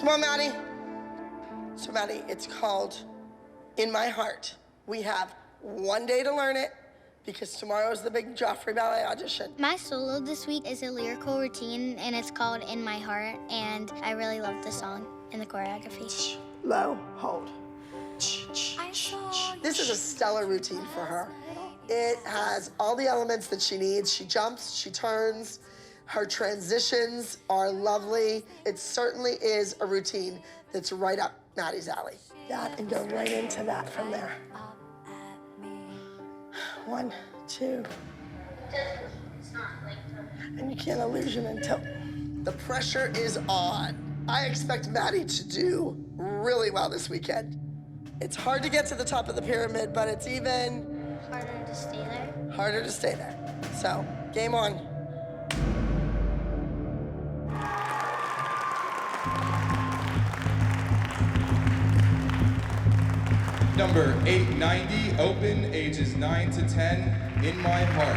Come on, Maddie. So, Maddie, it's called In My Heart. We have one day to learn it because tomorrow is the big Joffrey Ballet audition. My solo this week is a lyrical routine, and it's called In My Heart, and I really love the song and the choreography. Low, hold. This is a stellar routine for her. It has all the elements that she needs. She jumps, she turns. Her transitions are lovely. It certainly is a routine that's right up Maddie's alley. That and go right into that from there. 1, 2. And you can't illusion until the pressure is on. I expect Maddie to do really well this weekend. It's hard to get to the top of the pyramid, but it's even Harder to stay there. harder to stay there. So, game on. Number 890, open, ages 9 to 10, In My Heart.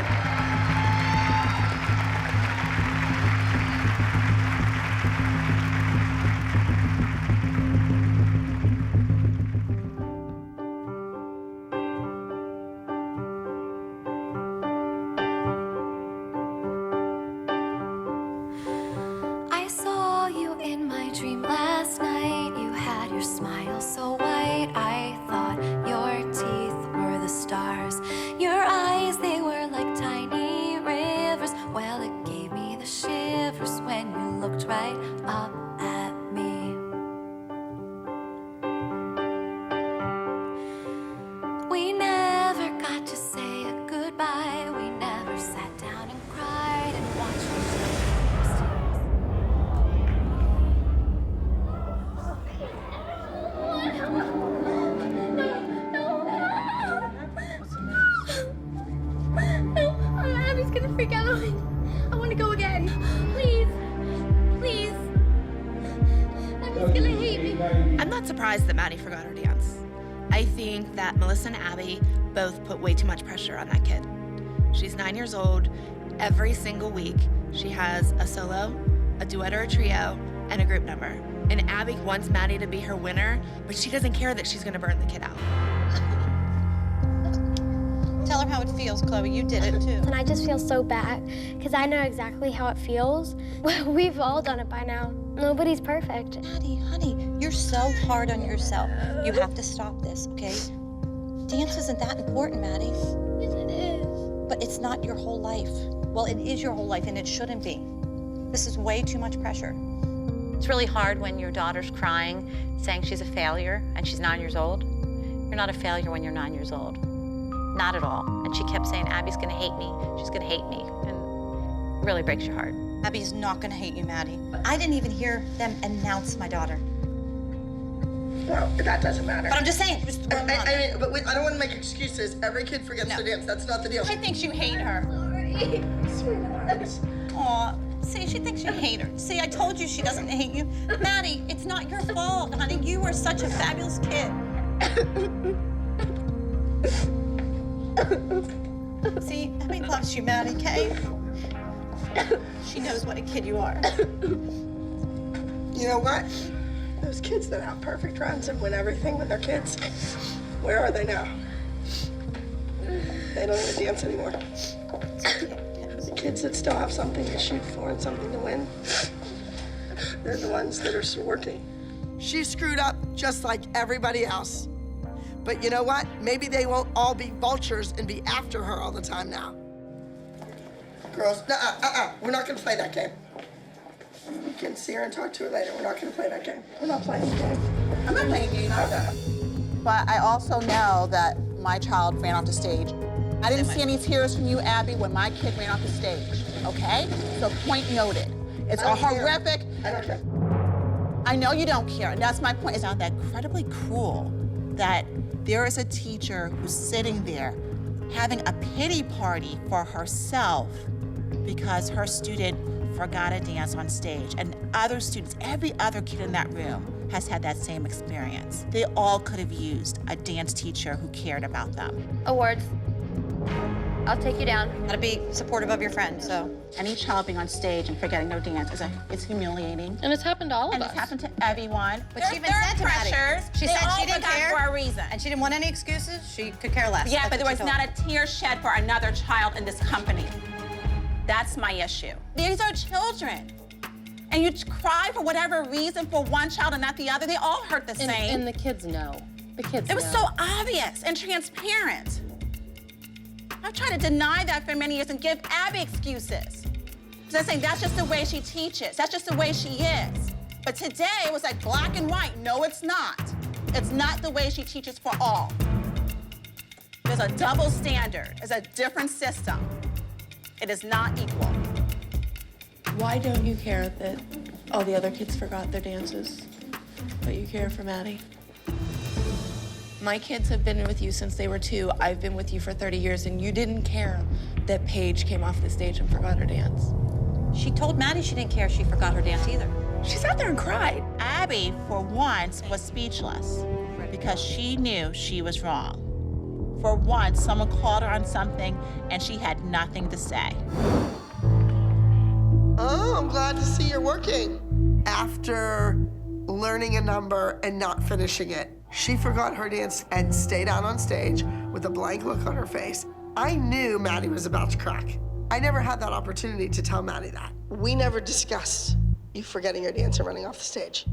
I saw you in my dream last night. You had your smile so white. I thought your teeth were the stars. Your eyes, they were like tiny rivers. Well, it gave me the shivers when you looked right up at me. We never got to say a goodbye. We never sat down and cried and watched each Abby's gonna freak out on me. I want to go again. Please. Please. Abby's gonna hate me. I'm not surprised that Maddie forgot her dance. I think that Melissa and Abby both put way too much pressure on that kid. She's 9 years old. Every single week, she has a solo, a duet or a trio, and a group number. And Abby wants Maddie to be her winner, but she doesn't care that she's gonna burn the kid out. Tell her how it feels, Chloe. You did it too. And I just feel so bad because I know exactly how it feels. We've all done it by now. Nobody's perfect. Maddie, honey, you're so hard on yourself. You have to stop this, okay? Dance isn't that important, Maddie. Yes, it is. But it's not your whole life. Well, it is your whole life, and it shouldn't be. This is way too much pressure. It's really hard when your daughter's crying, saying she's a failure, and she's 9 years old. You're not a failure when you're 9 years old. Not at all. And she kept saying, Abby's gonna hate me. She's gonna hate me. And it really breaks your heart. Abby's not gonna hate you, Maddie. I didn't even hear them announce my daughter. No, that doesn't matter. But I'm just saying, just throw them on. I mean, but I don't want to make excuses. Every kid forgets No. their dance. That's not the deal. She thinks you hate her. Sorry. Sweetheart. Aw, see, she thinks you hate her. See, I told you she doesn't hate you. Maddie, it's not your fault, honey. You were such a fabulous kid. See, Abby loves you, Maddie, okay? She knows what a kid you are. You know what? Those kids that have perfect runs and win everything with their kids, where are they now? They don't even dance anymore. The kids that still have something to shoot for and something to win, they're the ones that are still working. She screwed up just like everybody else. But you know what? Maybe they won't all be vultures and be after her all the time now. Girls, we're not gonna play that game. You can see her and talk to her later. We're not gonna play that game. We're not playing the game. I'm not playing games. Okay. But I also know that my child ran off the stage. I didn't see any tears from you, Abby, when my kid ran off the stage, okay? So point noted. It's I a don't care. horrific. I don't care. I know you don't care, and that's my point. It's not that incredibly cruel that there is a teacher who's sitting there having a pity party for herself because her student forgot to dance on stage. And other students, every other kid in that room has had that same experience. They all could have used a dance teacher who cared about them. Awards. I'll take you down. Gotta be supportive of your friend, so. Any child being on stage and forgetting their dance is humiliating. And it's happened to all of us. And it's happened to everyone. But she even said to Maddie, she said she didn't care for a reason. and she didn't want any excuses. She could care less. Yeah, but That's there what was she not a tear shed for another child in this company. That's my issue. These are children. And you cry for whatever reason for one child and not the other. They all hurt the same. And the kids know. The kids It was know. so obvious and transparent. I've tried to deny that for many years and give Abby excuses. Because I'm saying that's just the way she teaches. That's just the way she is. But today it was like black and white. No, it's not. It's not the way she teaches for all. There's a double standard. There's a different system. It is not equal. Why don't you care that all the other kids forgot their dances, but you care for Maddie? My kids have been with you since they were 2. I've been with you for 30 years, and you didn't care that Paige came off the stage and forgot her dance. She told Maddie she didn't care she forgot her dance either. She sat there and cried. Abby, for once, was speechless because she knew she was wrong. For once, someone called her on something and she had nothing to say. Oh, I'm glad to see you're working. After learning a number and not finishing it, she forgot her dance and stayed out on stage with a blank look on her face. I knew Maddie was about to crack. I never had that opportunity to tell Maddie that. We never discussed you forgetting your dance and running off the stage.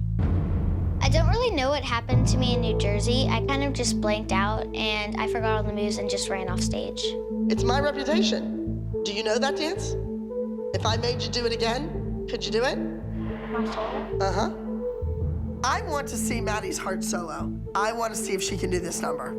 I don't really know what happened to me in New Jersey. I kind of just blanked out and I forgot all the moves and just ran off stage. It's my reputation. Do you know that dance? If I made you do it again, could you do it? My soul? Uh-huh. I want to see Maddie's heart solo. I want to see if she can do this number.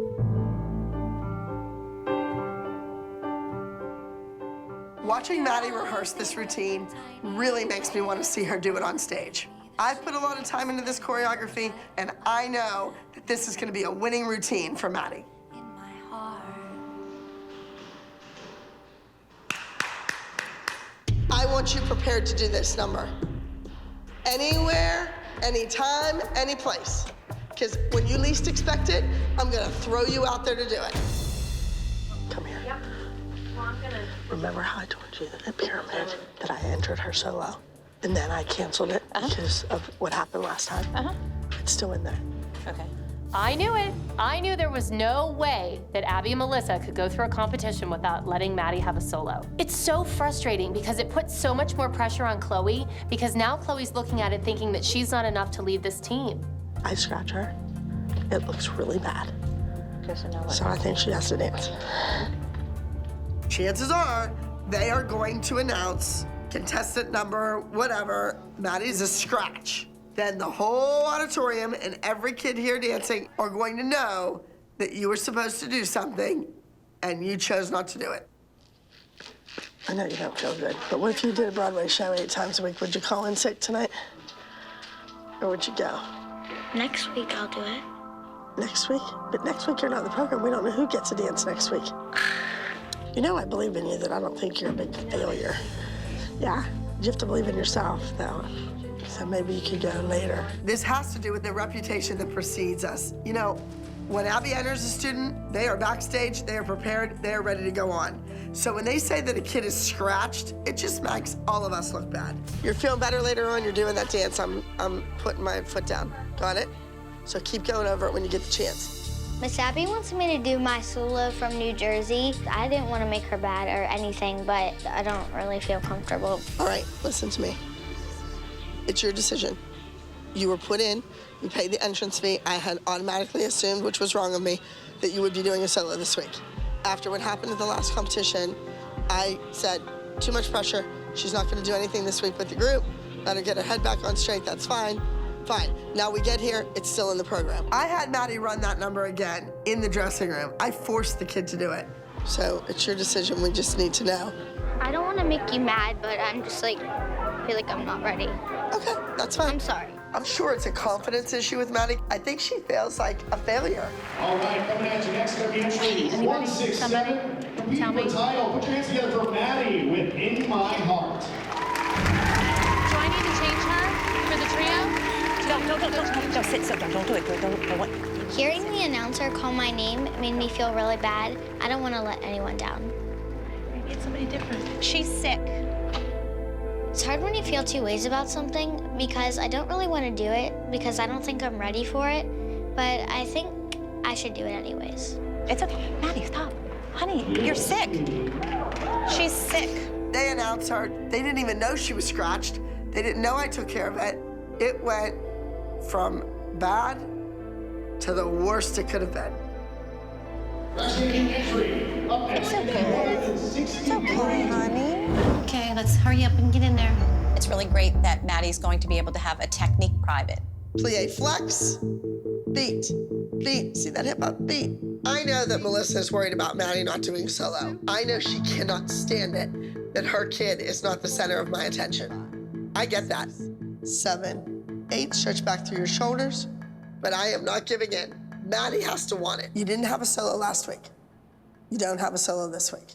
Watching Maddie rehearse this routine really makes me want to see her do it on stage. I've put a lot of time into this choreography, and I know that this is going to be a winning routine for Maddie. I want you prepared to do this number. Anywhere, anytime, any place. Because when you least expect it, I'm going to throw you out there to do it. Come here. Yep. Well, I'm gonna... Remember how I told you that pyramid that I entered her solo? And then I canceled it because of what happened last time? It's still in there. Okay. I knew it. I knew there was no way that Abby and Melissa could go through a competition without letting Maddie have a solo. It's so frustrating because it puts so much more pressure on Chloe because now Chloe's looking at it thinking that she's not enough to lead this team. I scratch her. It looks really bad. So I think she has to dance. Chances are they are going to announce contestant number, whatever, Maddie's a scratch. Then the whole auditorium and every kid here dancing are going to know that you were supposed to do something and you chose not to do it. I know you don't feel good, but what if you did a Broadway show 8 times a week? Would you call in sick tonight? Or would you go? Next week I'll do it. Next week? But next week you're not in the program. We don't know who gets a dance next week. You know I believe in you, that I don't think you're a big failure. Yeah, you have to believe in yourself, though. So maybe you could go later. This has to do with the reputation that precedes us. You know, when Abby enters a student, they are backstage, they are prepared, they are ready to go on. So when they say that a kid is scratched, it just makes all of us look bad. You're feeling better later on, you're doing that dance. I'm putting my foot down. Got it? So keep going over it when you get the chance. Miss Abby wants me to do my solo from New Jersey. I didn't want to make her bad or anything, but I don't really feel comfortable. All right, listen to me. It's your decision. You were put in, you paid the entrance fee. I had automatically assumed, which was wrong of me, that you would be doing a solo this week. After what happened at the last competition, I said, too much pressure. She's not gonna do anything this week with the group. Let her get her head back on straight, that's fine. Fine, now we get here, it's still in the program. I had Maddie run that number again in the dressing room. I forced the kid to do it. So it's your decision, we just need to know. I don't want to make you mad, but I'm just like, feel like I'm not ready. Okay, that's fine. I'm sorry. I'm sure it's a confidence issue with Maddie. I think she feels like a failure. All right, coming at you next up, entry 167. Compete tell me. for title. Put your hands together for Maddie with In My Heart. Do I need to change her for the trio? Don't sit, don't do it. Don't. Hearing the announcer call my name made me feel really bad. I don't want to let anyone down. need somebody different. She's sick. It's hard when you feel two ways about something because I don't really want to do it because I don't think I'm ready for it, but I think I should do it anyways. It's okay. Maddie, stop. Honey, you're sick. She's sick. They announced her. They didn't even know she was scratched. They didn't know I took care of it. It went from bad to the worst it could have been. It's okay, honey. Okay, let's hurry up and get in there. It's really great that Maddie's going to be able to have a technique private. Plie flex, beat, beat. See that hip up, beat. I know that Melissa is worried about Maddie not doing solo. I know she cannot stand it that her kid is not the center of my attention. I get that. 7, 8, stretch back through your shoulders, but I am not giving in. Maddie has to want it. You didn't have a solo last week. You don't have a solo this week.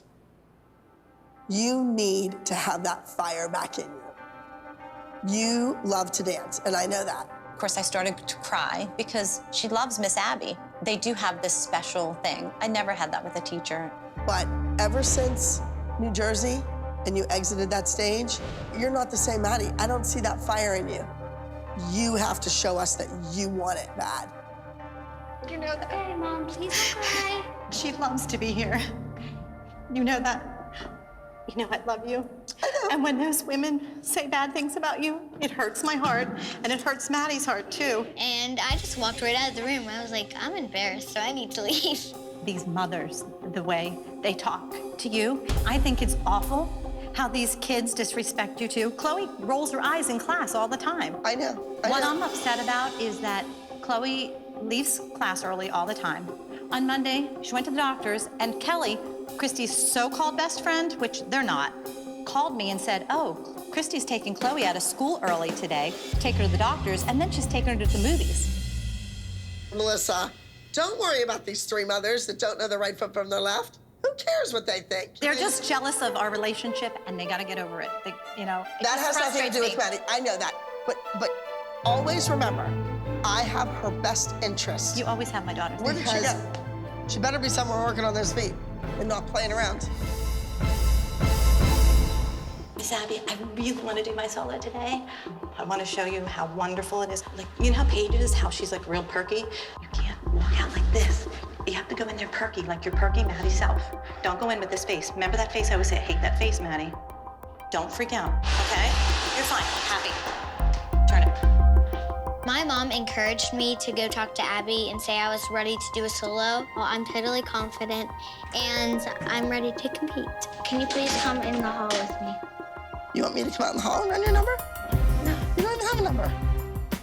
You need to have that fire back in you. You love to dance, and I know that. Of course, I started to cry because she loves Miss Abby. They do have this special thing. I never had that with a teacher. But ever since New Jersey and you exited that stage, you're not the same Maddie. I don't see that fire in you. You have to show us that you want it bad. You know that. Hey, Mom, please don't cry. She loves to be here. You know that. You know I love you. I know. And when those women say bad things about you, it hurts my heart, and it hurts Maddie's heart, too. And I just walked right out of the room. I was like, I'm embarrassed, so I need to leave. These mothers, the way they talk to you, I think it's awful how these kids disrespect you, too. Chloe rolls her eyes in class all the time. I know. What I'm upset about is that Chloe leaves class early all the time. On Monday, she went to the doctor's, and Kelly, Christy's so-called best friend, which they're not, called me and said, oh, Christy's taking Chloe out of school early today, take her to the doctor's, and then she's taking her to the movies. Melissa, don't worry about these 3 mothers that don't know the right foot from their left. Who cares what they think? They're just jealous of our relationship, and they gotta get over it. They, you know, it That just has nothing to do with frustrates me. Maddie. I know that. But always remember, I have her best interest. You always have my daughter's Where did she interest. go? She better be somewhere working on those feet and not playing around. Miss Abby, I really want to do my solo today. I want to show you how wonderful it is. Like, you know how Paige is, how she's like real perky? You can't walk out like this. You have to go in there perky, like your perky Maddie self. Don't go in with this face. Remember that face? I always say, I hate that face, Maddie. Don't freak out, okay? You're fine, happy. Turn it. My mom encouraged me to go talk to Abby and say I was ready to do a solo. Well, I'm totally confident, and I'm ready to compete. Can you please come in the hall with me? You want me to come out in the hall and run your number? No. You don't even have a number.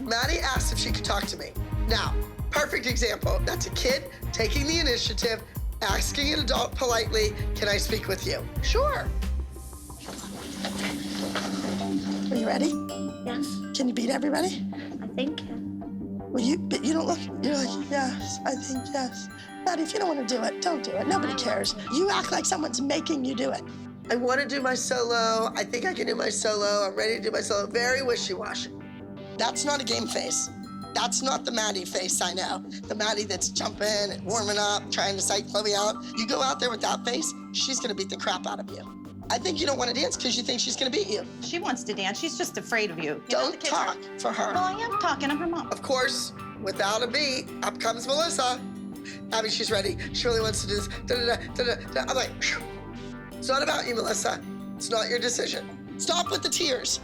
Maddie asked if she could talk to me. Now, perfect example. That's a kid taking the initiative, asking an adult politely, can I speak with you? Sure. Are you ready? Yes, Can you beat everybody? I think. Well, you don't look, you're like, yes, I think yes. Maddie, if you don't want to do it, don't do it. Nobody cares. You act like someone's making you do it. I want to do my solo. I think I can do my solo. I'm ready to do my solo. Very wishy-washy. That's not a game face. That's not the Maddie face I know. The Maddie that's jumping and warming up, trying to psych Chloe out. You go out there with that face, she's going to beat the crap out of you. I think you don't want to dance because you think she's going to beat you. She wants to dance. She's just afraid of you. You know, the Don't kids talk are- for her. Well, I am talking. I'm her mom. Of course, without a beat, up comes Melissa. Abby, she's ready. She really wants to do this. Da-da-da. I'm like, phew. It's not about you, Melissa. It's not your decision. Stop with the tears.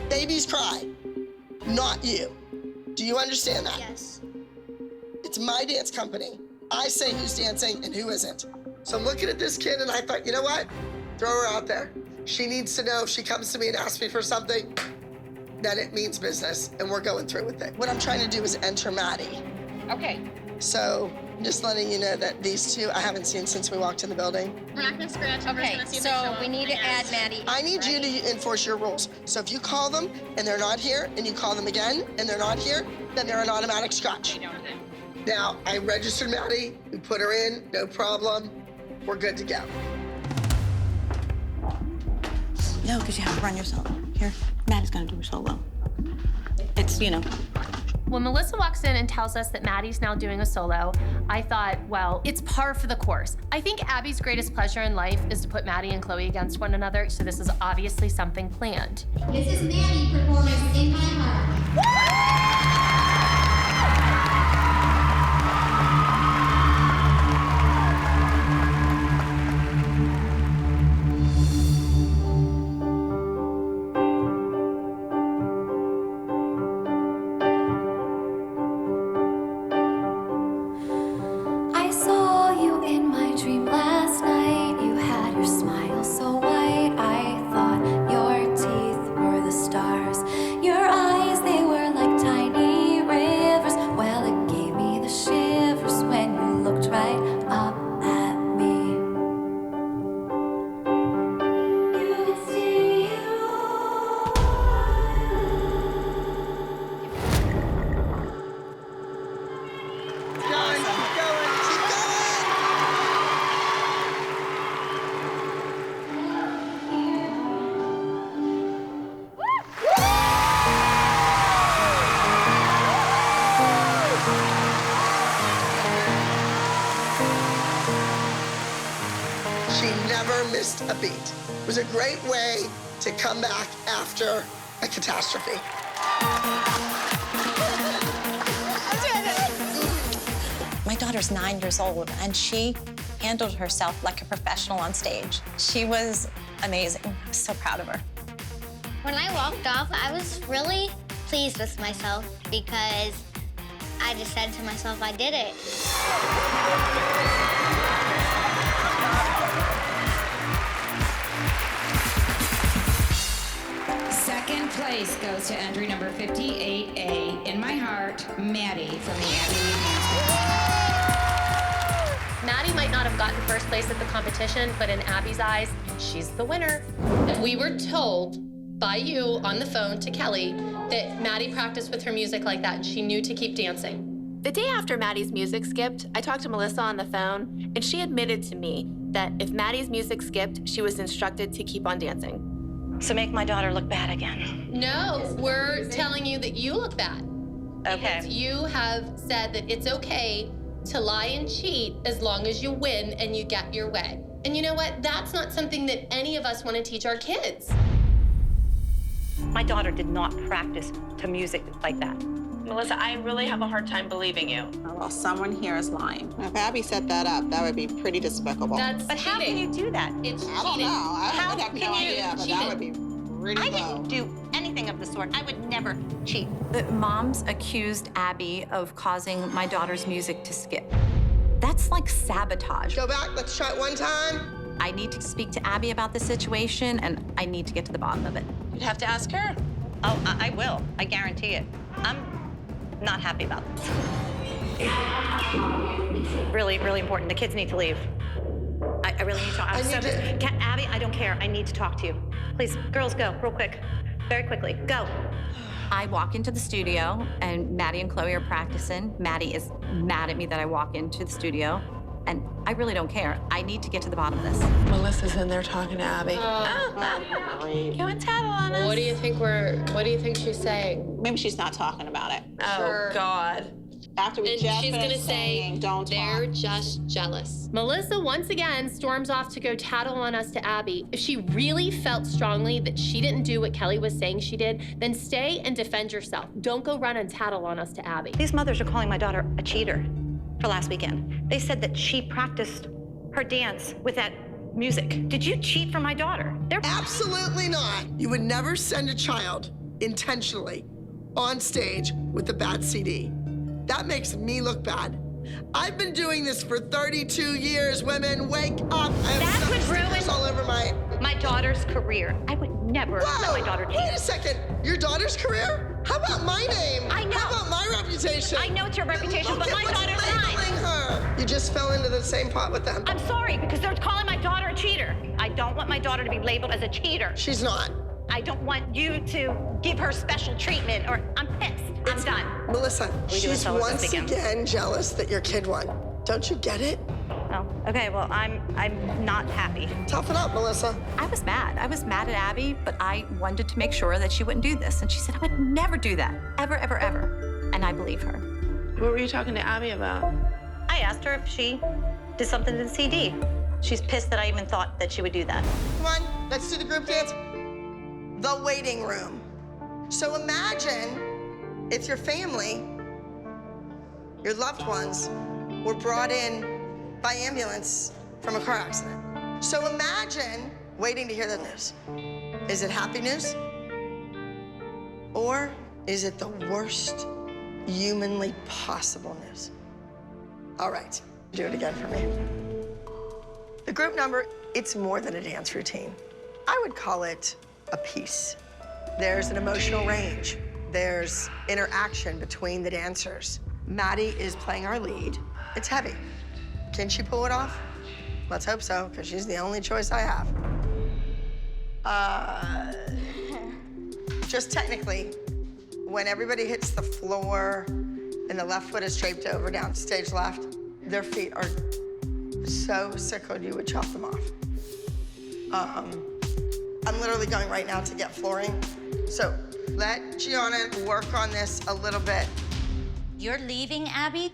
Babies cry, not you. Do you understand that? Yes. It's my dance company. I say who's dancing and who isn't. So I'm looking at this kid and I thought, you know what? Throw her out there. She needs to know if she comes to me and asks me for something, then it means business and we're going through with it. What I'm trying to do is enter Maddie. Okay. So just letting you know that these 2 I haven't seen since we walked in the building. We're not gonna scratch. We're Okay, gonna see if they show so up, we need I to add guess. Maddie. I need you to enforce your rules. So if you call them and they're not here and you call them again and they're not here, then they're an automatic scratch. Now, I registered Maddie, we put her in, no problem. We're good to go. No, because you have to run your solo. Here, Maddie's gonna do her solo. It's, you know, When Melissa walks in and tells us that Maddie's now doing a solo, I thought, well, it's par for the course. I think Abby's greatest pleasure in life is to put Maddie and Chloe against one another, so this is obviously something planned. This is Maddie performing In My Heart. I saw you in my dream last night. You had your smile so white. I thought your teeth were the stars. Your eyes, they were like tiny rivers. Well, it gave me the shivers when you looked right up at me. You could see it all. Keep going, keep going, keep going! She never missed a beat. It was a great way to come back after a catastrophe. My daughter's 9 years old, and she handled herself like a professional on stage. She was amazing. I'm so proud of her. When I walked off, I was really pleased with myself because I just said to myself, I did it. Second place goes to entry number 58A, In My Heart, Maddie from the Abby Maddie might not have gotten first place at the competition, but in Abby's eyes, she's the winner. We were told by you on the phone to Kelly that Maddie practiced with her music like that and she knew to keep dancing. The day after Maddie's music skipped, I talked to Melissa on the phone, and she admitted to me that if Maddie's music skipped, she was instructed to keep on dancing. So make my daughter look bad again. No, we're telling you that you look bad. Okay. Because you have said that it's okay to lie and cheat as long as you win and you get your way. And you know what? That's not something that any of us want to teach our kids. My daughter did not practice to music like that. Melissa, I really have a hard time believing you. Oh, well, someone here is lying. If Abby set that up, that would be pretty despicable. That's But how can you do that? It's I don't cheating. know. I How would have no can you idea, but cheat that it? would be pretty I low. didn't do anything of the sort. I would never cheat. The moms accused Abby of causing my daughter's music to skip. That's like sabotage. Go back, let's try it one time. I need to speak to Abby about the situation, and I need to get to the bottom of it. You'd have to ask her. Oh, I will. I guarantee it. I'm not happy about this. Really, really important. The kids need to leave. I really need to talk. Abby, I don't care. I need to talk to you. Please, girls, go real quick. Very quickly. Go. I walk into the studio, and Maddie and Chloe are practicing. Maddie is mad at me that I walk into the studio, and I really don't care. I need to get to the bottom of this. Melissa's in there talking to Abby. You want tattle on us? What do you think she's saying? Maybe she's not talking about it. Oh, God. After we And just she's gonna finished say, singing, don't they're talk. just jealous. Melissa once again storms off to go tattle on us to Abby. If she really felt strongly that she didn't do what Kelly was saying she did, then stay and defend yourself. Don't go run and tattle on us to Abby. These mothers are calling my daughter a cheater for last weekend. They said that she practiced her dance with that music. Did you cheat for my daughter? They're Absolutely not. You would never send a child intentionally on stage with a bad CD. That makes me look bad. I've been doing this for 32 years. Women, wake up. I have That would stickers ruin all over my daughter's career. I would never let my daughter cheat. Wait a second. Your daughter's career? How about my name? I know. How about my reputation? I know it's your reputation, Look but at my what's daughter's labeling her. You just fell into the same pot with them. I'm sorry, because they're calling my daughter a cheater. I don't want my daughter to be labeled as a cheater. She's not. I don't want you to give her special treatment, or I'm pissed. I'm done. Melissa, We do a she's solo once this weekend. again jealous that your kid won. Don't you get it? Oh, okay, well, I'm not happy. Toughen up, Melissa. I was mad. I was mad at Abby, but I wanted to make sure that she wouldn't do this. And she said, I would never do that. Ever, ever, ever. and I believe her. What were you talking to Abby about? I asked her if she did something to the CD. She's pissed that I even thought that she would do that. Come on, let's do the group dance. The waiting room. So imagine if your family, your loved ones, were brought in by ambulance from a car accident. So imagine waiting to hear the news. Is it happy news? Or is it the worst humanly possible news? All right, do it again for me. The group number, it's more than a dance routine. I would call it a piece. There's an emotional range. There's interaction between the dancers. Maddie is playing our lead. It's heavy. Can she pull it off? Let's hope so, because she's the only choice I have. Just technically, when everybody hits the floor and the left foot is draped over down stage left, their feet are so sickled you would chop them off. I'm literally going right now to get flooring. So let Gianna work on this a little bit. You're leaving, Abby?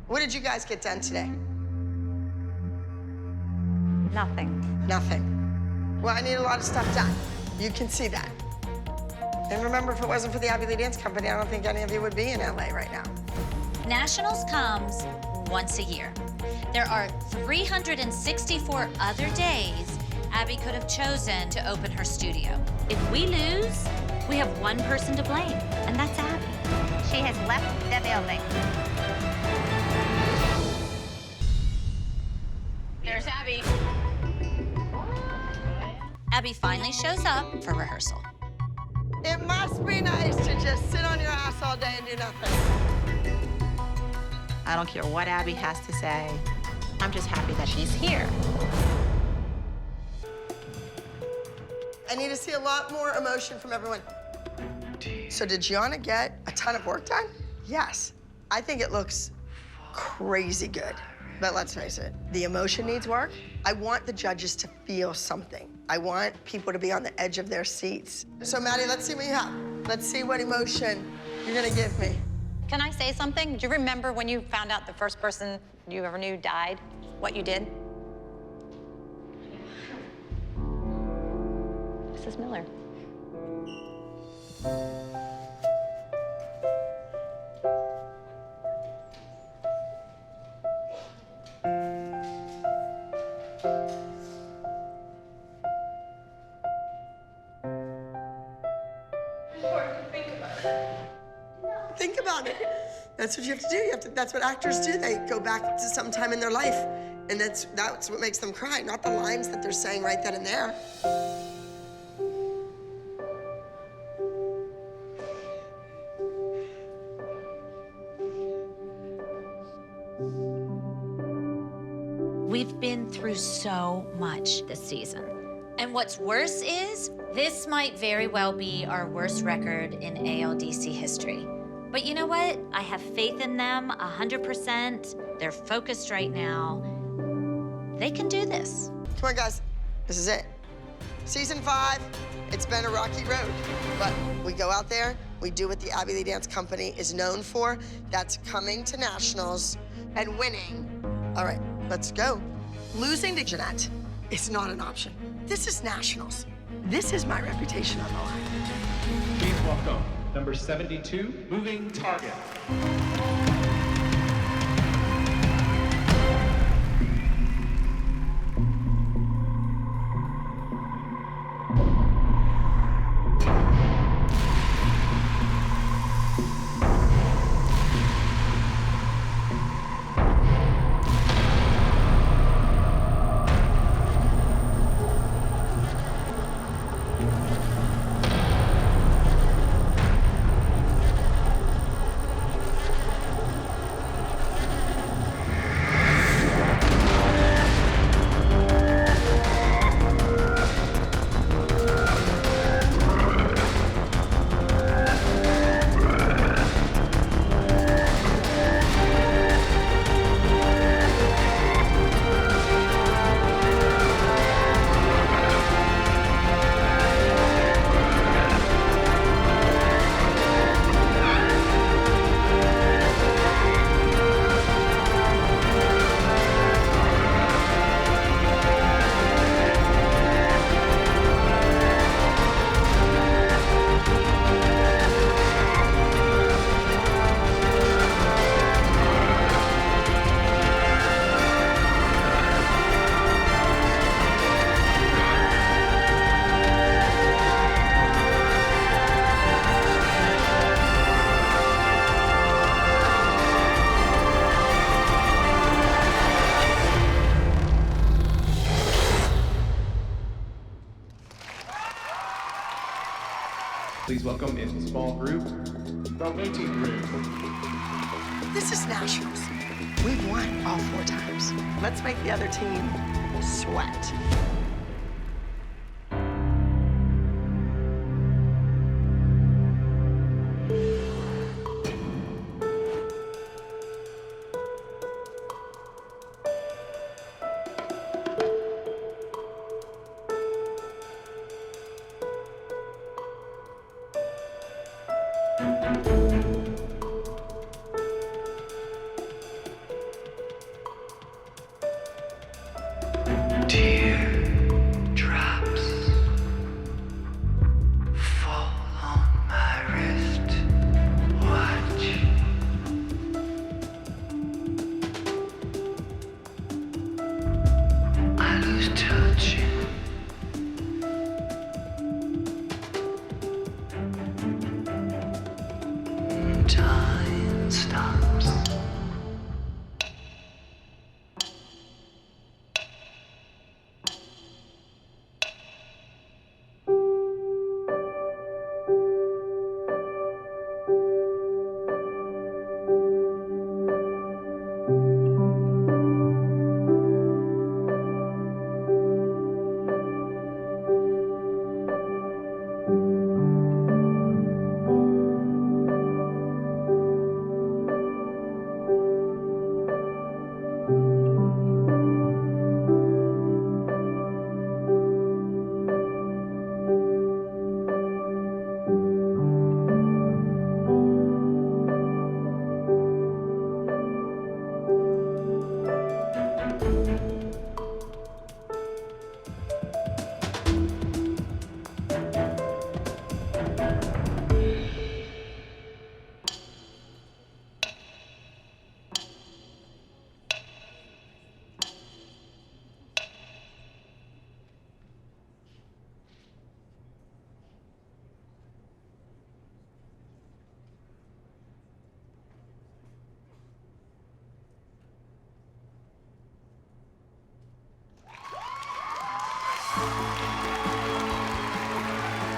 What did you guys get done today? Nothing. Nothing. Well, I need a lot of stuff done. You can see that. And remember, if it wasn't for the Ivy League Dance Company, I don't think any of you would be in LA right now. Nationals comes once a year. There are 364 other days Abby could have chosen to open her studio. If we lose, we have one person to blame, and that's Abby. She has left the building. There's Abby. Abby finally shows up for rehearsal. It must be nice to just sit on your ass all day and do nothing. I don't care what Abby has to say. I'm just happy that she's here. I need to see a lot more emotion from everyone. So did Gianna get a ton of work done? Yes. I think it looks crazy good. But let's face it, the emotion needs work. I want the judges to feel something. I want people to be on the edge of their seats. So Maddie, let's see what you have. Let's see what emotion you're gonna give me. Can I say something? Do you remember when you found out the first person you ever knew died? What you did? Mrs. Miller. Think about it. That's what you have to do. That's what actors do. They go back to some time in their life, and that's what makes them cry, not the lines that they're saying right then and there. We've been through so much this season. And what's worse is, this might very well be our worst record in ALDC history. But you know what? I have faith in them 100%. They're focused right now. They can do this. Come on, guys. This is it. Season 5, it's been a rocky road. But we go out there, we do what the Ivy League Dance Company is known for. That's coming to nationals and winning. All right, let's go. Losing to Jeanette is not an option. This is nationals. This is my reputation on the line. Please welcome number 72, Moving Target. Please welcome into the small group from 18th grade. This is nationals. We've won all 4 times. Let's make the other team sweat.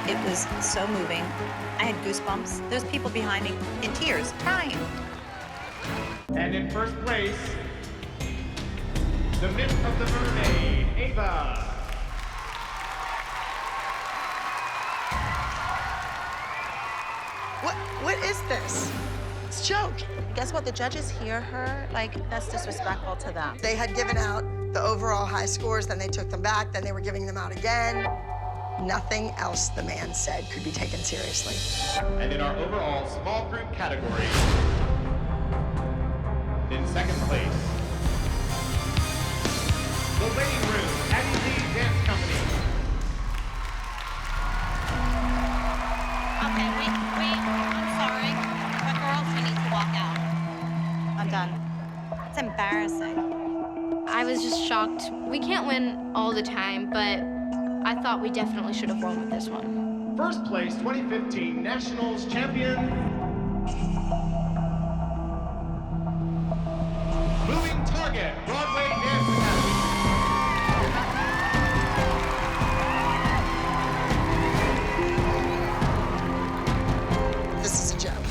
It was so moving. I had goosebumps. There's people behind me in tears, crying. And in first place, the Myth of the Mermaid, Ava. What is this? It's a joke. Guess what? The judges hear her. Like, that's disrespectful to them. They had given out the overall high scores, then they took them back, then they were giving them out again. Nothing else the man said could be taken seriously. And in our overall small group category, in second place, the Waiting Room, ALDC Dance Company. Okay, I'm sorry. But girls, we need to walk out. I'm done. It's embarrassing. I was just shocked. We can't win all the time, but I thought we definitely should have won with this one. First place 2015 Nationals champion, Moving Target Broadway Dance Academy. This is a joke.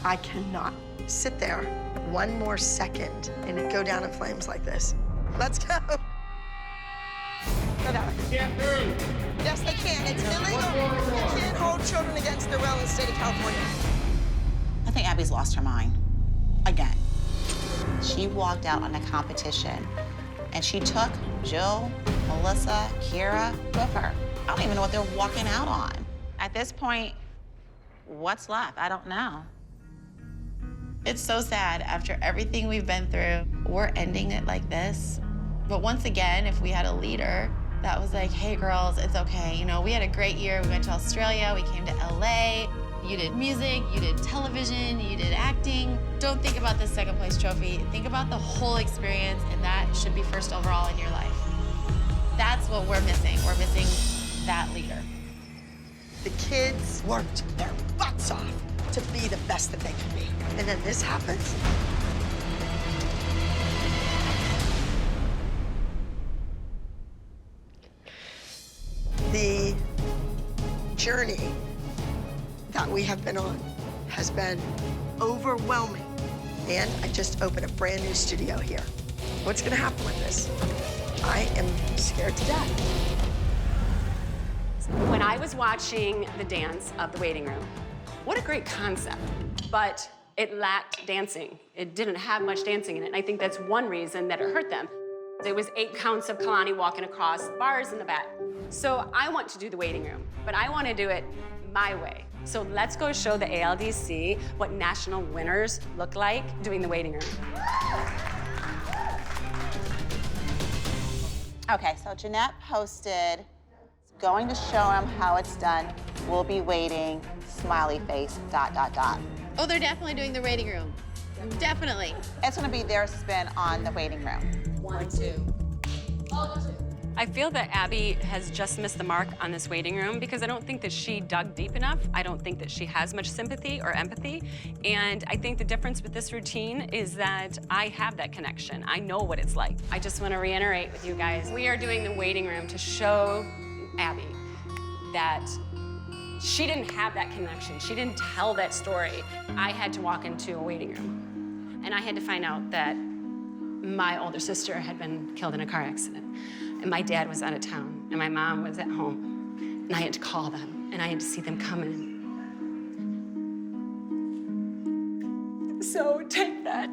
I cannot sit there one more second and it go down in flames like this. Let's go. Go down. Get through. Yes, they can. It's illegal. You can't hold children against their will in the state of California. I think Abby's lost her mind. Again. She walked out on a competition, and she took Jill, Melissa, Kira with her. I don't even know what they're walking out on. At this point, what's left? I don't know. It's so sad. After everything we've been through, we're ending it like this. But once again, if we had a leader that was like, hey girls, it's okay. You know, we had a great year. We went to Australia, we came to LA. You did music, you did television, you did acting. Don't think about this second place trophy. Think about the whole experience, and that should be first overall in your life. That's what we're missing. We're missing that leader. The kids worked their butts off to be the best that they could be. And then this happens. The journey we have been on has been overwhelming. And I just opened a brand new studio here. What's gonna happen with this? I am scared to death. When I was watching the dance of the waiting room, what a great concept, but it lacked dancing. It didn't have much dancing in it, and I think that's one reason that it hurt them. There was 8 counts of Kalani walking across bars in the back. So I want to do the waiting room, but I want to do it my way. So let's go show the ALDC what national winners look like doing the waiting room. Okay, so Jeanette posted, going to show them how it's done. We'll be waiting, smiley face, ... Oh, they're definitely doing the waiting room. Definitely. It's gonna be their spin on the waiting room. 1, 2. I feel that Abby has just missed the mark on this waiting room because I don't think that she dug deep enough. I don't think that she has much sympathy or empathy. And I think the difference with this routine is that I have that connection. I know what it's like. I just want to reiterate with you guys, we are doing the waiting room to show Abby that she didn't have that connection. She didn't tell that story. I had to walk into a waiting room and I had to find out that my older sister had been killed in a car accident. And my dad was out of town, and my mom was at home. And I had to call them, and I had to see them come in. So take that.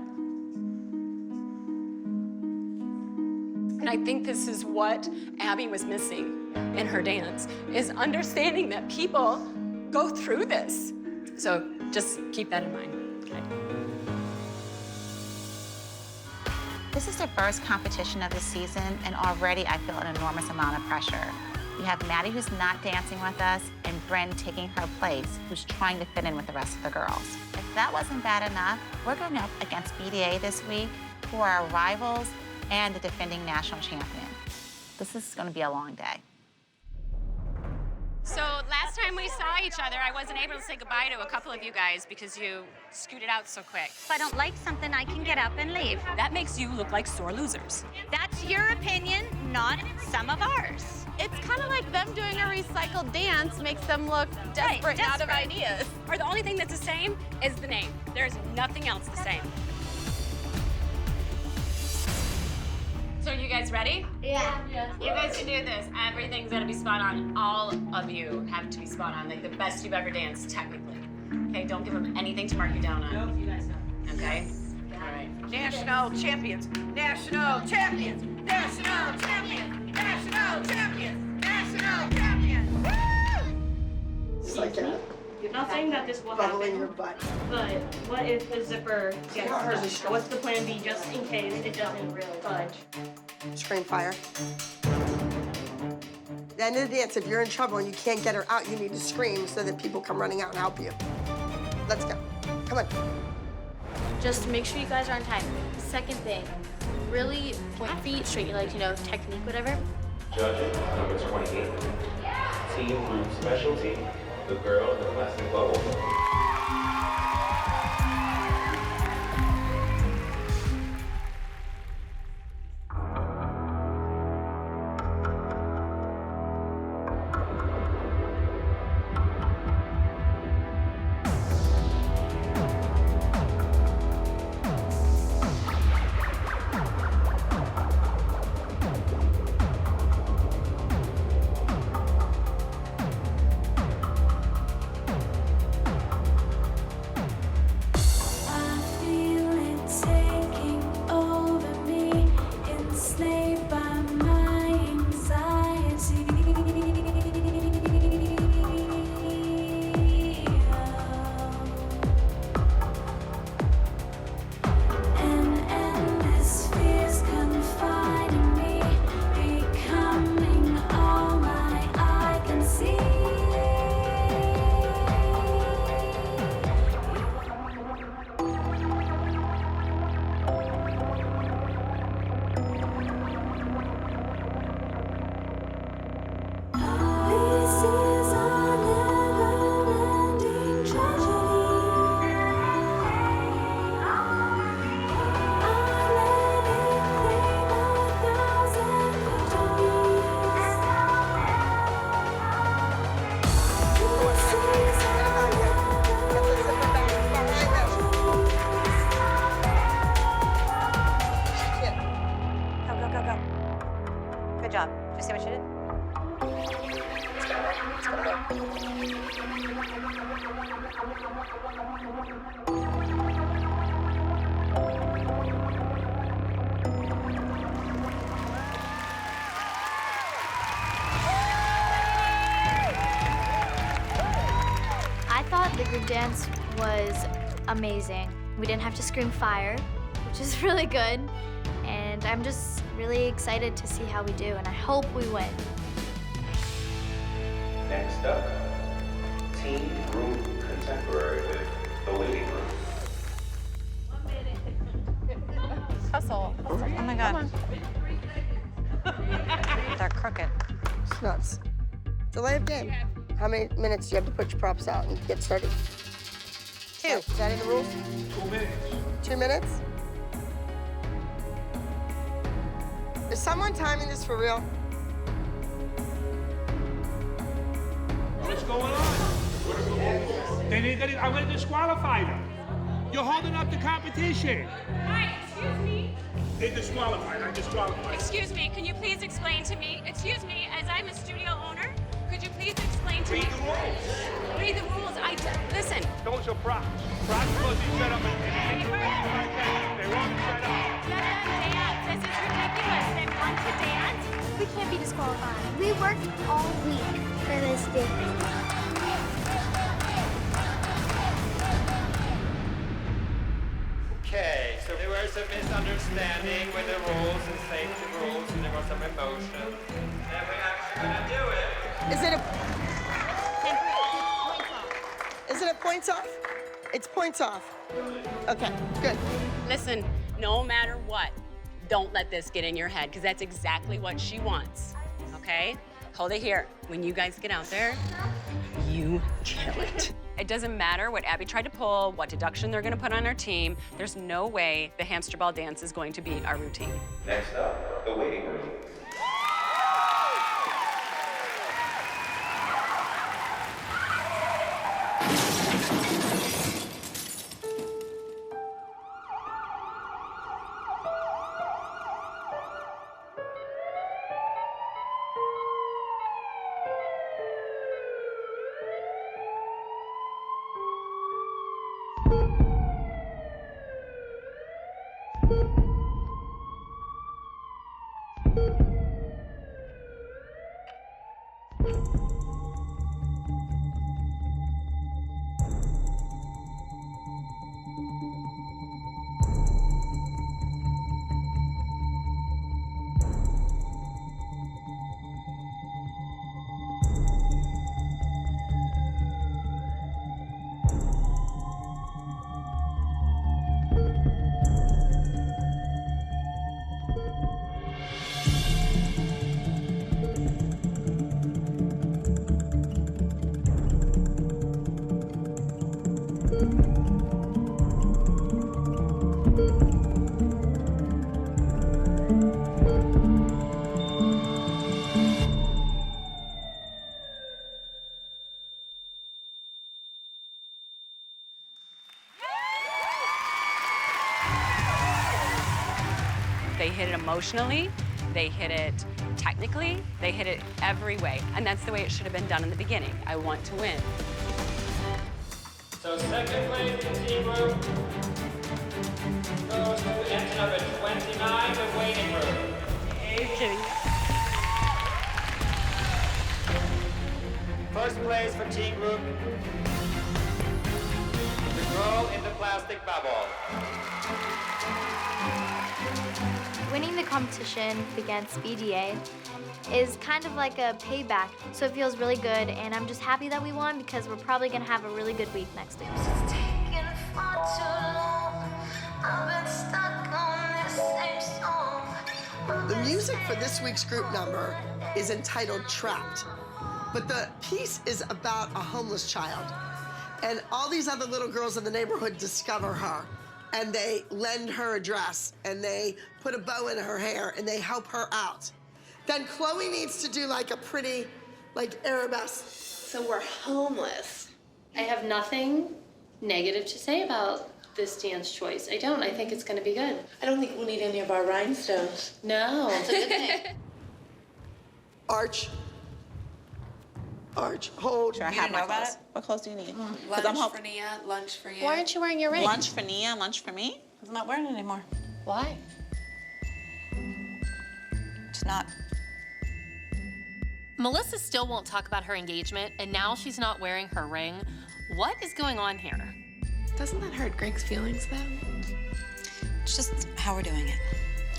And I think this is what Abby was missing in her dance, is understanding that people go through this. So just keep that in mind, okay? This is the first competition of the season, and already I feel an enormous amount of pressure. We have Maddie, who's not dancing with us, and Bryn taking her place, who's trying to fit in with the rest of the girls. If that wasn't bad enough, we're going up against BDA this week, who are our rivals and the defending national champion. This is going to be a long day. So last time we saw each other, I wasn't able to say goodbye to a couple of you guys because you scooted out so quick. If I don't like something, I can get up and leave. That makes you look like sore losers. That's your opinion, not some of ours. It's kind of like them doing a recycled dance makes them look desperate and out of ideas. Or the only thing that's the same is the name. There's nothing else the same. So are you guys ready? Yeah. You guys can do this. Everything's gonna be spot on. All of you have to be spot on, like the best you've ever danced, technically. Okay, don't give them anything to mark you down on. No, you guys know. Okay? All right. National champions, national champions, national champions, national champions, national champions. Woo! It's like that. Not saying that this will bubbling happen, your butt. but what if the zipper gets Ours stuck? What's the plan B just in case it doesn't really budge? Screen fire. At the end of the dance, if you're in trouble and you can't get her out, you need to scream so that people come running out and help you. Let's go. Come on. Just make sure you guys are on time. Second thing, really point your feet, straighten your legs, you know, technique, whatever. Judges, number 28. Team group specialty, the girl in the plastic bubble. job. Did you see what she did? I thought the group dance was amazing. We didn't have to scream fire, which is really good. And I'm just really excited to see how we do, and I hope we win. Next up, teen group contemporary with the waiting room. Hustle. Oh my God. They're crooked. It's nuts. Delay of game. How many minutes do you have to put your props out and get started? 2. Is that in the rules? 2 minutes. 2 minutes? Is someone timing this for real? What's going on? I'm going to disqualify them. You're holding up the competition. Hi, excuse me. They disqualified. I disqualified. Excuse me, can you please explain to me? Excuse me, as I'm a studio owner, could you please explain to me? Read the rules. Read the rules. Listen. Those are props. Props supposed to be set up and they won't set up. Let them dance. This is ridiculous. They want to dance. We can't be disqualified. We worked all week for this dance. Okay, so there was a misunderstanding with the rules and safety rules, and there was some emotion. And we're actually gonna do it. Is it a points off? It's points off. Okay, good. Listen, no matter what, don't let this get in your head, because that's exactly what she wants, okay? Hold it here. When you guys get out there, you kill it. It doesn't matter what Abby tried to pull, what deduction they're gonna put on our team. There's no way the hamster ball dance is going to beat our routine. Next up, the waiting room. They hit it emotionally, they hit it technically, they hit it every way. And that's the way it should have been done in the beginning. I want to win. So second place in team group goes to entry number 29, the waiting room. Are you kidding me? First place for team group, the girl in the plastic bubble. Winning the competition against BDA is kind of like a payback, so it feels really good, and I'm just happy that we won because we're probably gonna have a really good week next week. The music for this week's group number is entitled Trapped, but the piece is about a homeless child, and all these other little girls in the neighborhood discover her. And they lend her a dress, and they put a bow in her hair, and they help her out. Then Chloe needs to do like a pretty, like arabesque. So we're homeless. I have nothing negative to say about this dance choice. I don't. I think it's going to be good. I don't think we'll need any of our rhinestones. No. That's a good thing. Arch. Arch, hold. Sure, I have my clothes. What clothes do you need? Lunch for Nia, lunch for you. Why aren't you wearing your ring? Lunch for Nia, lunch for me? I'm not wearing it anymore. Why? It's not. Melissa still won't talk about her engagement, and now she's not wearing her ring. What is going on here? Doesn't that hurt Greg's feelings, though? It's just how we're doing it.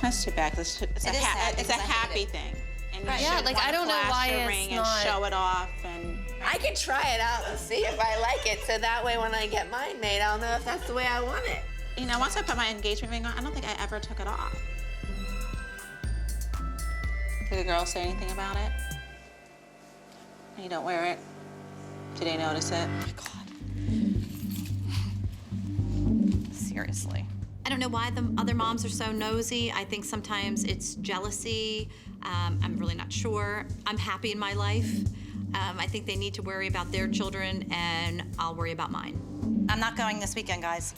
That's too bad. It's a happy thing. And Right. Yeah, like, I don't know why your it's ring not- and show it off and. I can try it out and see if I like it, so that way when I get mine made, I'll know if that's the way I want it. You know, once I put my engagement ring on, I don't think I ever took it off. Did the girls say anything about it? And you don't wear it? Did they notice it? Oh my God. Seriously. I don't know why the other moms are so nosy. I think sometimes it's jealousy. I'm really not sure. I'm happy in my life. I think they need to worry about their children, and I'll worry about mine. I'm not going this weekend, guys.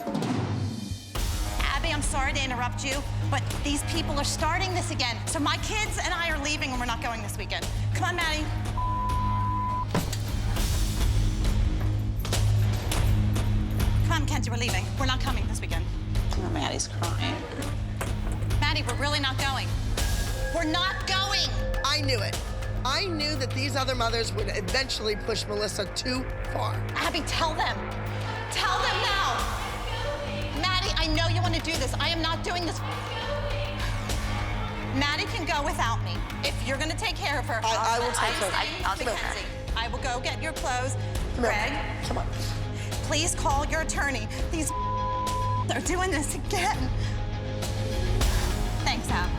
Abby, I'm sorry to interrupt you, but these people are starting this again. So my kids and I are leaving, and we're not going this weekend. Come on, Maddie. Come on, Kenzie, we're leaving. We're not coming this weekend. Oh, Maddie's crying. Maddie, we're really not going. We're not going! I knew it. I knew that these other mothers would eventually push Melissa too far. Abby, tell them. Tell them now. Maddie, I know you want to do this. I am not doing this. Maddie can go without me. If you're going to take care of her. I will take her. I'll take care. I will go get your clothes. Greg, come on. Please call your attorney. These are doing this again. Thanks, Ab.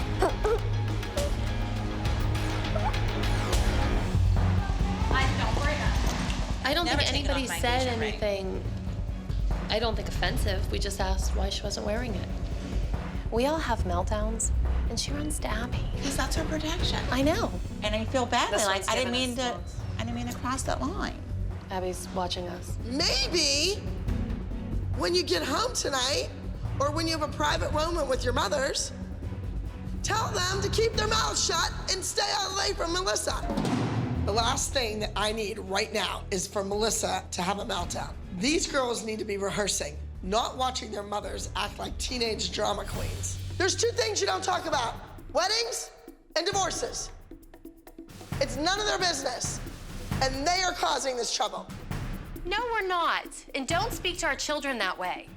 I don't think anybody said anything, I don't think offensive. We just asked why she wasn't wearing it. We all have meltdowns, and she runs to Abby. Because that's her protection. I know. And I feel badly. That's Like what's I didn't given mean us to. I didn't mean to cross that line. Abby's watching us. Maybe when you get home tonight, or when you have a private moment with your mothers, tell them to keep their mouths shut and stay away from Melissa. The last thing that I need right now is for Melissa to have a meltdown. These girls need to be rehearsing, not watching their mothers act like teenage drama queens. There's two things you don't talk about: weddings and divorces. It's none of their business, and they are causing this trouble. No, we're not. And don't speak to our children that way.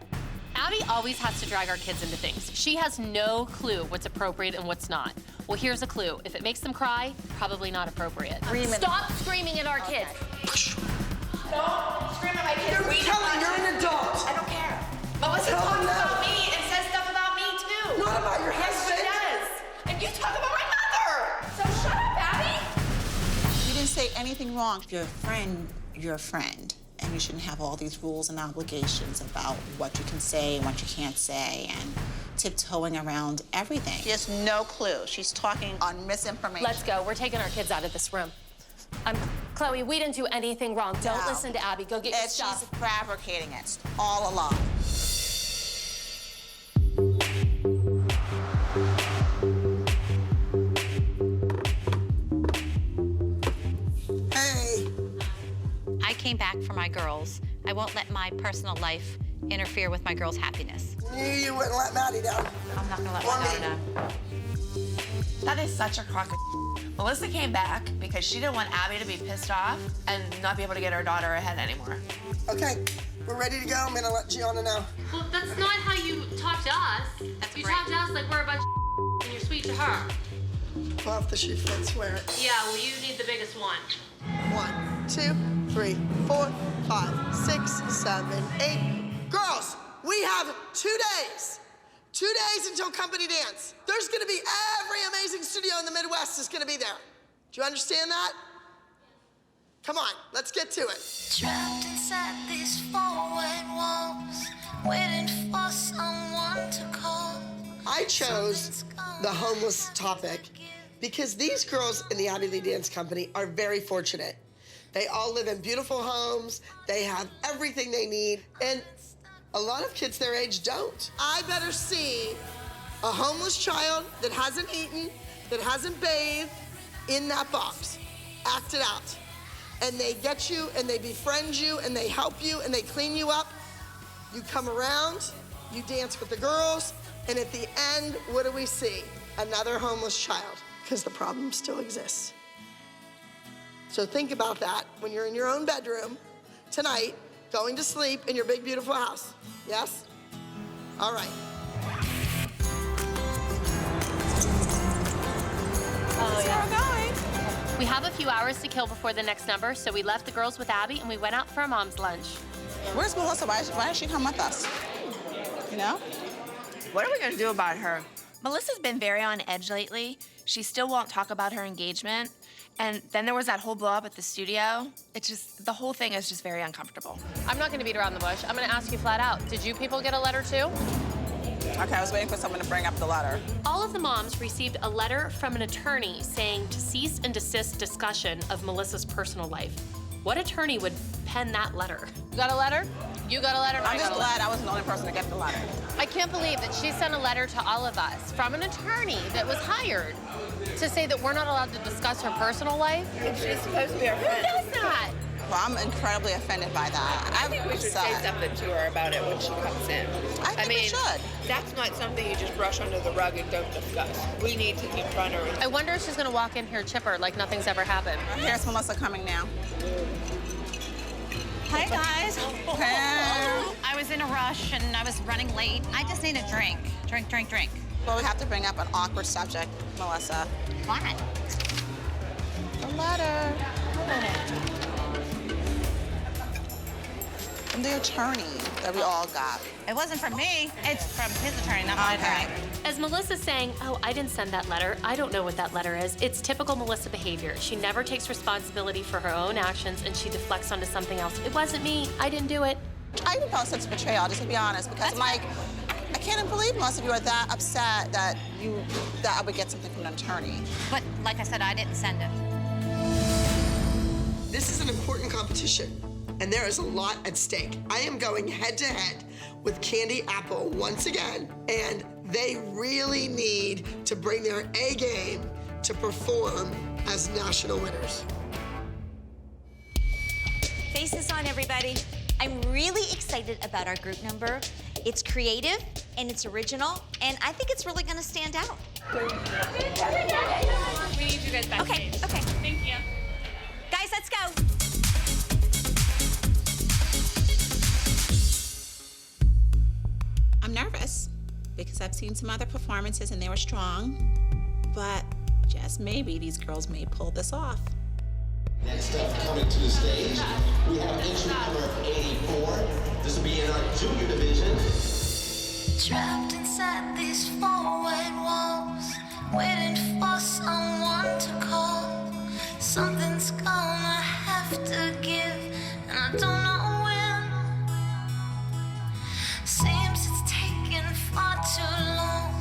Abby always has to drag our kids into things. She has no clue what's appropriate and what's not. Well, here's a clue. If it makes them cry, probably not appropriate. Stop screaming at our kids. Don't scream at my kids. You're an adult. I don't care. Melissa Tell talks them that. about me and says stuff about me, too. Not about your husband. Yes, she does. And you talk about my mother. So shut up, Abby. You didn't say anything wrong. If you're a friend, you're a friend. And you shouldn't have all these rules and obligations about what you can say and what you can't say and tiptoeing around everything. She has no clue. She's talking on misinformation. Let's go. We're taking our kids out of this room. Chloe, we didn't do anything wrong. Don't listen to Abby. Go get your stuff. She's fabricating it. It's all along. Hey. I came back for my girls. I won't let my personal life interfere with my girls' happiness. You wouldn't let Maddie down. I'm not gonna let my daughter down. That is such a crock of Melissa came back because she didn't want Abby to be pissed off and not be able to get her daughter ahead anymore. Okay, we're ready to go. I'm gonna let Gianna know. Well, that's not how you talk to us. You talk to us like we're a bunch of and you're sweet to her. Well, if the shoe fits, wear it. Yeah, well, you need the biggest one. 1, 2, 3, 4, 5, 6, 7, 8. Girls, we have 2 days. 2 days until company dance. There's gonna be every amazing studio in the Midwest is gonna be there. Do you understand that? Come on, let's get to it. Trapped inside these four-white walls, waiting for someone to call. I chose the homeless topic because these girls in the Abby Lee Dance Company are very fortunate. They all live in beautiful homes, they have everything they need, and a lot of kids their age don't. I better see a homeless child that hasn't eaten, that hasn't bathed, in that box. Act it out. And they get you, and they befriend you, and they help you, and they clean you up. You come around, you dance with the girls, and at the end, what do we see? Another homeless child, because the problem still exists. So think about that when you're in your own bedroom tonight, going to sleep in your big, beautiful house. Yes? All right. We have a few hours to kill before the next number, so we left the girls with Abby and we went out for a mom's lunch. Where's Melissa? Why didn't she come with us? You know? What are we gonna do about her? Melissa's been very on edge lately. She still won't talk about her engagement. And then there was that whole blow up at the studio. It's just, the whole thing is just very uncomfortable. I'm not gonna beat around the bush. I'm gonna ask you flat out. Did you people get a letter too? Okay, I was waiting for someone to bring up the letter. All of the moms received a letter from an attorney saying to cease and desist discussion of Melissa's personal life. What attorney would pen that letter? You got a letter? You got a letter? I'm just glad I wasn't the only person to get the letter. I can't believe that she sent a letter to all of us from an attorney that was hired to say that we're not allowed to discuss her personal life. She's supposed to be our friend. Who does that? Well, I'm incredibly offended by that. I think we should say something to her about it when she comes in. I think we should. That's not something you just brush under the rug and don't discuss. We need to confront her. I wonder if she's gonna walk in here chipper like nothing's ever happened. Here's Melissa coming now. Hi, guys. Hey. I was in a rush and I was running late. I just need a drink. Drink. Well, we have to bring up an awkward subject, Melissa. What? The letter. From the attorney that we all got. It wasn't from me. It's from his attorney, not my attorney. As Melissa's saying, oh, I didn't send that letter. I don't know what that letter is. It's typical Melissa behavior. She never takes responsibility for her own actions and she deflects onto something else. It wasn't me. I didn't do it. I even felt a sense of betrayal, just to be honest, because I'm like, I can't even believe most of you are that upset that I would get something from an attorney. But like I said, I didn't send it. This is an important competition, and there is a lot at stake. I am going head-to-head with Candy Apple once again, and they really need to bring their A game to perform as national winners. Faces on, everybody. I'm really excited about our group number. It's creative and it's original, and I think it's really gonna stand out. We need you guys back. Okay. Thank you. Guys, let's go. I'm nervous because I've seen some other performances and they were strong, but just maybe these girls may pull this off. Next up, coming to the stage, we have entry number 84. This will be in our junior division. Trapped inside these four white walls, waiting for someone to call. Something's gonna have to give, and I don't know when. Seems it's taking far too long.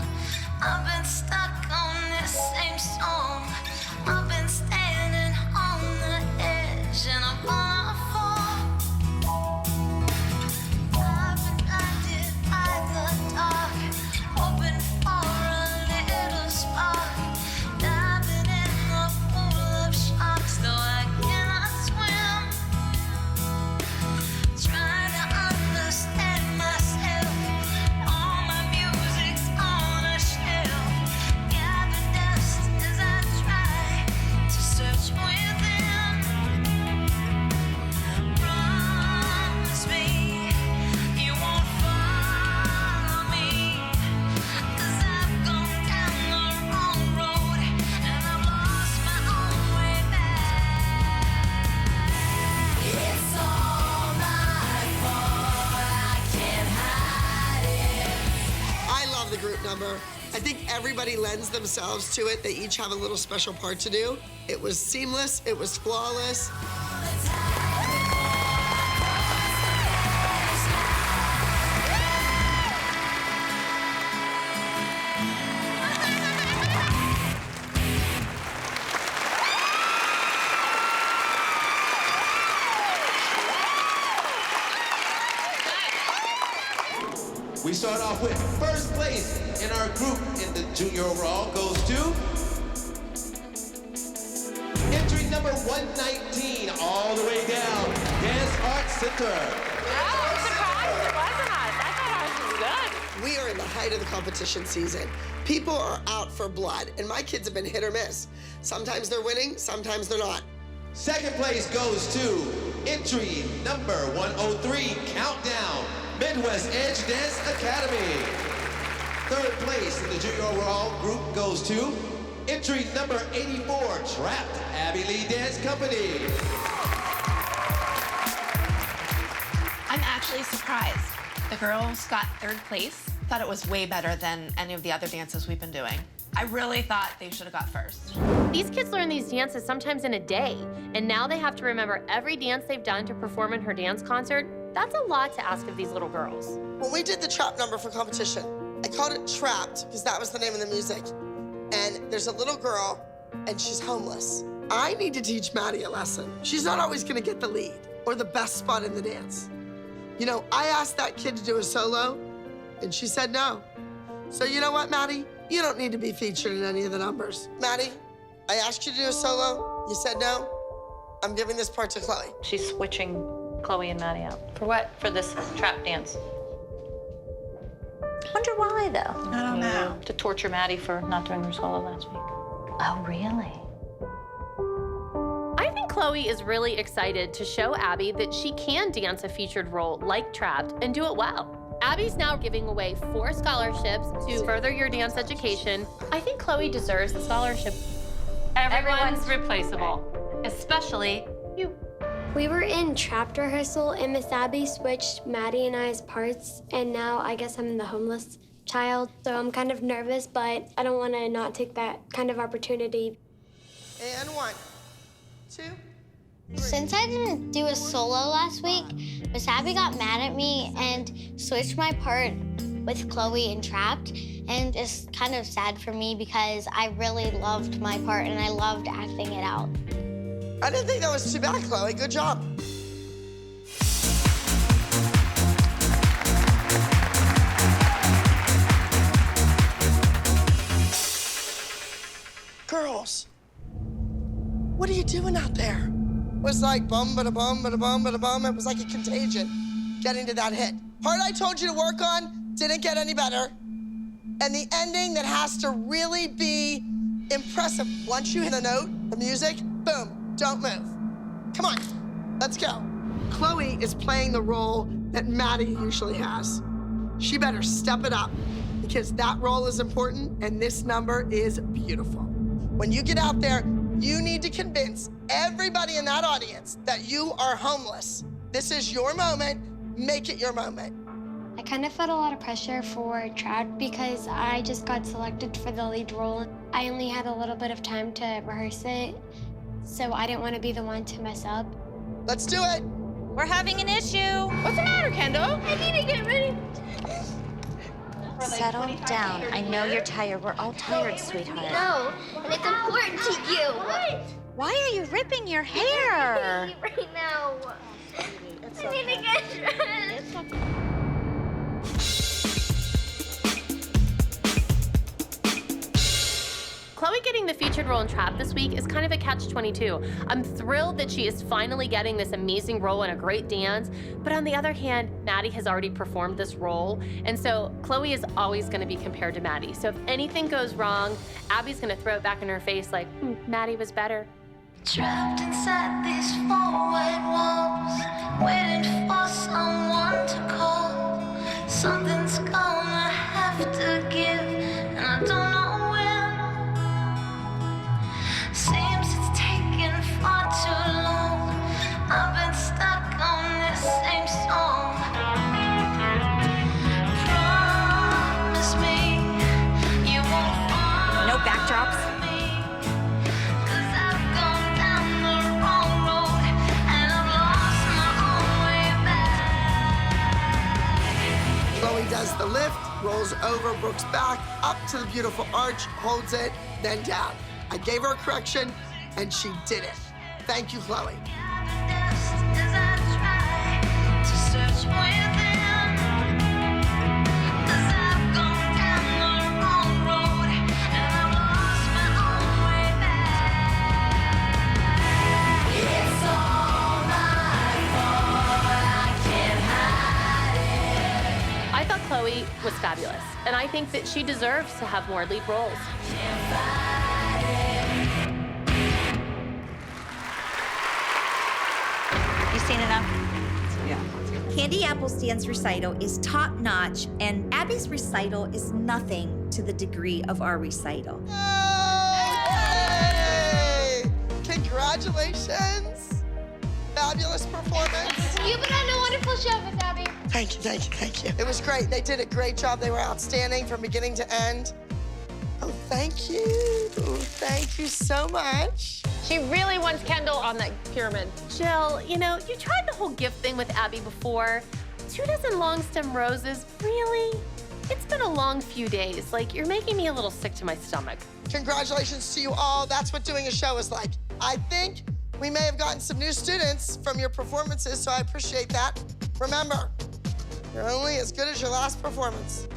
I've been stuck on this same song. I've been standing on the edge, and I'm gonna fall. I've been blinded by the dark, hoping for a little spark. Diving in the pool of sharks, though I cannot swim. Trying to understand myself. All my music's on a shelf. Gather dust as I try to search within. Promise me you won't follow me, 'cause I've gone down the wrong road and I've lost my own way back. It's all my fault, I can't hide it. I love the group number. I think everybody lends themselves to it. They each have a little special part to do. It was seamless, it was flawless. We start off with first place in our group in the junior overall goes to number 119, all the way down, Dance Arts Center. I'm surprised it wasn't us. I thought ours was good. We are in the height of the competition season. People are out for blood, and my kids have been hit or miss. Sometimes they're winning, sometimes they're not. Second place goes to entry number 103, Countdown, Midwest Edge Dance Academy. Third place in the junior overall group goes to entry number 84, Trapped, Abby Lee Dance Company. I'm actually surprised. The girls got third place. Thought it was way better than any of the other dances we've been doing. I really thought they should have got first. These kids learn these dances sometimes in a day, and now they have to remember every dance they've done to perform in her dance concert. That's a lot to ask of these little girls. When we did the trap number for competition, I called it Trapped because that was the name of the music. And there's a little girl, and she's homeless. I need to teach Maddie a lesson. She's not always gonna get the lead or the best spot in the dance. You know, I asked that kid to do a solo, and she said no. So you know what, Maddie? You don't need to be featured in any of the numbers. Maddie, I asked you to do a solo, you said no. I'm giving this part to Chloe. She's switching Chloe and Maddie out. For what? For this trap dance. I wonder why, though. I don't know. To torture Maddie for not doing her solo last week. Oh, really? I think Chloe is really excited to show Abby that she can dance a featured role like Trapped and do it well. Abby's now giving away 4 scholarships to further your dance education. I think Chloe deserves the scholarship. Everyone's replaceable, especially you. We were in Trapped rehearsal, and Miss Abby switched Maddie and I's parts, and now I guess I'm the homeless child, so I'm kind of nervous, but I don't want to not take that kind of opportunity. And 1, 2, 3. Since I didn't do a solo last week, Miss Abby got mad at me and switched my part with Chloe in Trapped, and it's kind of sad for me because I really loved my part and I loved acting it out. I didn't think that was too bad, Chloe. Good job. Girls, what are you doing out there? It was like bum, bada bum, bada bum, bada bum. It was like a contagion getting to that hit. Part I told you to work on didn't get any better. And the ending that has to really be impressive. Once you hit a note, the music, boom, don't move. Come on, let's go. Chloe is playing the role that Maddie usually has. She better step it up because that role is important and this number is beautiful. When you get out there, you need to convince everybody in that audience that you are homeless. This is your moment, make it your moment. I kind of felt a lot of pressure for Trapped because I just got selected for the lead role. I only had a little bit of time to rehearse it, so I didn't want to be the one to mess up. Let's do it. We're having an issue. What's the matter, Kendall? I need to get ready. Settle down. I know you're tired. We're all tired, sweetheart. No, and it's important to you. Why are you ripping your hair? Right now. I need to get dressed. Chloe getting the featured role in Trapped this week is kind of a catch-22. I'm thrilled that she is finally getting this amazing role in a great dance, but on the other hand, Maddie has already performed this role, and so Chloe is always gonna be compared to Maddie. So if anything goes wrong, Abby's gonna throw it back in her face like, Maddie was better. Trapped inside these 4 white walls, waiting for someone to call. Something's gonna have to give, and I don't know when. Seems it's taken far too long. I've been stuck on this same song. Promise me you won't fall. No backdrops. Chloe does the lift, rolls over, Brooks back, up to the beautiful arch, holds it, then down. I gave her a correction, and she did it. Thank you, Chloe. fabulous. And I think that she deserves to have more lead roles. You seen enough? Yeah. Candy Apple's dance recital is top-notch, and Abby's recital is nothing to the degree of our recital. Yay! Congratulations. Fabulous performance. You've been on a wonderful show, Miss Abby. Thank you, thank you, thank you. It was great. They did a great job. They were outstanding from beginning to end. Oh, thank you. Thank you so much. She really wants Kendall on that pyramid. Jill, you know, you tried the whole gift thing with Abby before. 2 dozen long stem roses, really? It's been a long few days. Like, you're making me a little sick to my stomach. Congratulations to you all. That's what doing a show is like. I think we may have gotten some new students from your performances, so I appreciate that. Remember, you're only as good as your last performance.